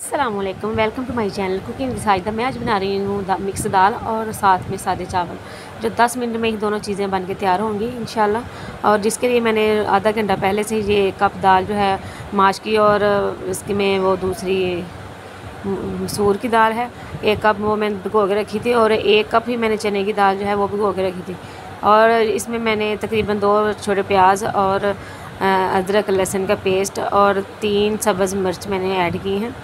अस्सलामुअलैकुम, welcome to my channel cooking with Sahida. मैं आज बना रही हूँ मिक्स दाल और साथ में सादे चावल, जो 10 मिनट में ही दोनों चीज़ें बन के तैयार होंगी इंशाल्लाह। और जिसके लिए मैंने आधा घंटा पहले से ये कप दाल जो है माश की, और इसकी में वो दूसरी मसूर की दाल है, 1 कप वो मैंने भिगो के रखी थी, और 1 कप ही मैंने चने की दाल जो है वो भिगो के रखी थी। और इसमें मैंने तकरीबन 2 छोटे प्याज और अदरक लहसुन का पेस्ट और 3 सब्ज़ मिर्च मैंने ऐड की हैं।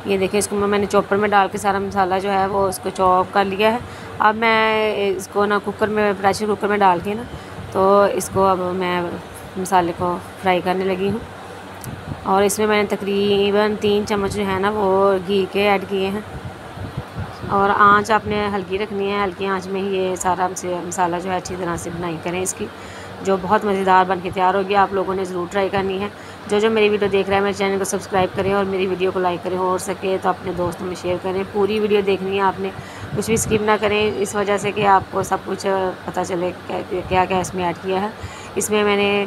ये देखिए, इसको मैंने चॉपर में डाल के सारा मसाला जो है वो इसको चॉप कर लिया है। अब मैं इसको ना कुकर में, प्रेशर कुकर में डाल के ना, तो इसको अब मैं मसाले को फ्राई करने लगी हूँ। और इसमें मैंने तकरीबन 3 चम्मच जो है ना वो घी के ऐड किए हैं। और आंच आपने हल्की रखनी है, हल्की आंच में ही ये सारा मसाला जो है अच्छी तरह से बुनाई करें इसकी, जो बहुत मज़ेदार बन के तैयार होगी। आप लोगों ने ज़रूर ट्राई करनी है। जो मेरी वीडियो देख रहा है मेरे चैनल को सब्सक्राइब करें और मेरी वीडियो को लाइक करें, हो सके तो अपने दोस्तों में शेयर करें। पूरी वीडियो देखनी है आपने, कुछ भी स्किप ना करें, इस वजह से कि आपको सब कुछ पता चले क्या क्या इसमें ऐड किया है। इसमें मैंने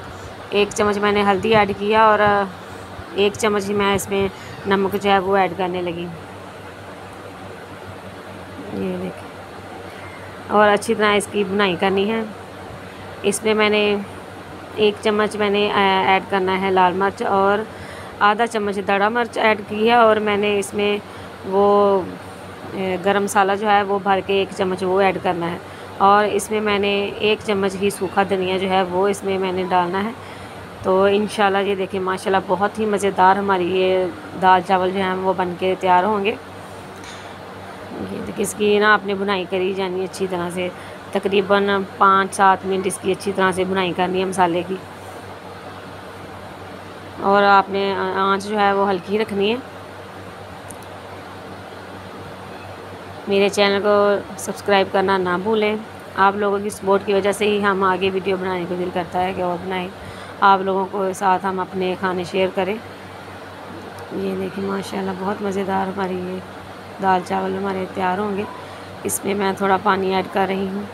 1 चम्मच मैंने हल्दी ऐड किया, और 1 चम्मच ही मैं इसमें नमक जो है वो ऐड करने लगी। ये देखिए, और अच्छी तरह इसकी बुनाई करनी है। इसमें मैंने 1 चम्मच मैंने ऐड करना है लाल मिर्च, और आधा चम्मच दड़ा मिर्च ऐड की है। और मैंने इसमें वो गरम मसाला जो है वो भर के 1 चम्मच वो ऐड करना है। और इसमें मैंने 1 चम्मच ही सूखा धनिया जो है वो इसमें मैंने डालना है। तो इंशाल्लाह ये देखिए, माशाल्लाह बहुत ही मज़ेदार हमारी ये दाल चावल जो हैं वो बन के तैयार होंगे। ये देखिए, इसकी ना आपने बुनाई करी जानी अच्छी तरह से, तकरीबन 5-7 मिनट इसकी अच्छी तरह से बुनाई करनी है मसाले की। और आपने आंच जो है वो हल्की रखनी है। मेरे चैनल को सब्सक्राइब करना ना भूलें। आप लोगों की सपोर्ट की वजह से ही हम आगे वीडियो बनाने को दिल करता है कि और बनाएं, आप लोगों को साथ हम अपने खाने शेयर करें। ये देखिए, माशाल्लाह बहुत मज़ेदार हमारी ये दाल चावल हमारे तैयार होंगे। इसमें मैं थोड़ा पानी ऐड कर रही हूँ,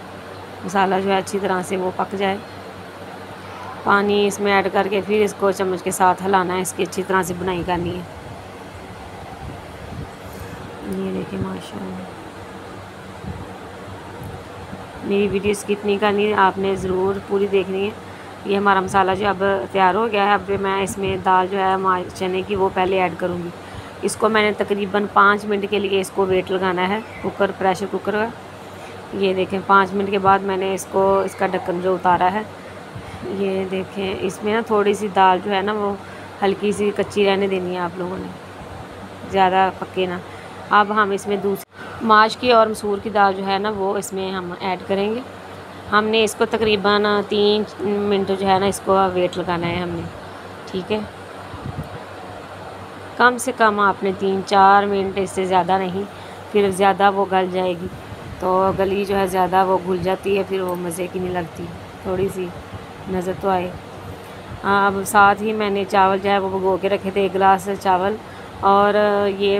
मसाला जो है अच्छी तरह से वो पक जाए। पानी इसमें ऐड करके फिर इसको चम्मच के साथ हिलाना है, इसकी अच्छी तरह से बुनाई करनी है। ये देखिए, माशाल्लाह मेरी वीडियो स्किप नहीं करनी है, आपने ज़रूर पूरी देखनी है। ये हमारा मसाला जो अब तैयार हो गया है। अब मैं इसमें दाल जो है चने की वो पहले ऐड करूँगी। इसको मैंने तकरीबन 5 मिनट के लिए इसको वेट लगाना है प्रेशर कुकर का। ये देखें, 5 मिनट के बाद मैंने इसका ढक्कन जो उतारा है। ये देखें, इसमें ना थोड़ी सी दाल जो है ना वो हल्की सी कच्ची रहने देनी है आप लोगों ने, ज़्यादा पके ना। अब हम इसमें दूसरी माश की और मसूर की दाल जो है ना वो इसमें हम ऐड करेंगे। हमने इसको तकरीबन 3 मिनट जो है ना इसको वेट लगाना है हमने, ठीक है। कम से कम आपने 3-4 मिनट, इससे ज़्यादा नहीं, फिर ज़्यादा वो गल जाएगी। तो गली जो है ज़्यादा वो घुल जाती है, फिर वो मज़े की नहीं लगती, थोड़ी सी नज़र तो आए। अब साथ ही मैंने चावल जो है वो भिगो के रखे थे, 1 गिलास चावल। और ये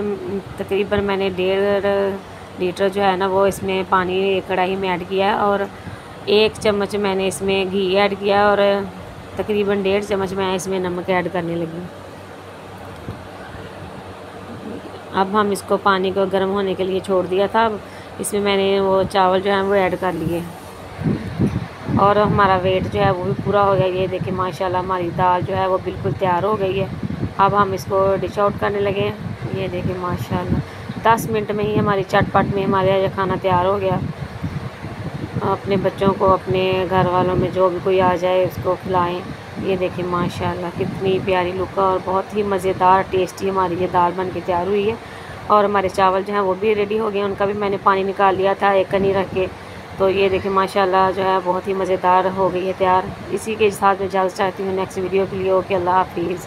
तकरीबन मैंने 1.5 लीटर जो है ना वो इसमें पानी एक कढ़ाई में ऐड किया है, और 1 चम्मच मैंने इसमें घी ऐड किया, और तकरीबन 1.5 चम्मच मैं इसमें नमक ऐड करने लगी। अब हम इसको पानी को गर्म होने के लिए छोड़ दिया था। अब इसमें मैंने वो चावल जो है वो ऐड कर लिए, और हमारा वेट जो है वो भी पूरा हो गया। ये देखिए, माशाल्लाह हमारी दाल जो है वो बिल्कुल तैयार हो गई है। अब हम इसको डिश आउट करने लगे हैं। ये देखिए, माशाल्लाह 10 मिनट में ही हमारी चटपट में हमारे यहाँ खाना तैयार हो गया। अपने बच्चों को, अपने घर वालों में जो भी कोई आ जाए उसको खिलाएं। ये देखिए, माशाल्लाह कितनी प्यारी लुक और बहुत ही मज़ेदार टेस्टी हमारी ये दाल बन के तैयार हुई है। और हमारे चावल जो हैं वो भी रेडी हो गए, उनका भी मैंने पानी निकाल लिया था 1 कनी रख के। तो ये देखिए, माशाल्लाह जो है बहुत ही मज़ेदार हो गई है तैयार। इसी के साथ मैं इजाज़त चाहती हूँ नेक्स्ट वीडियो के लिए। ओके, अल्लाह हाफिज़।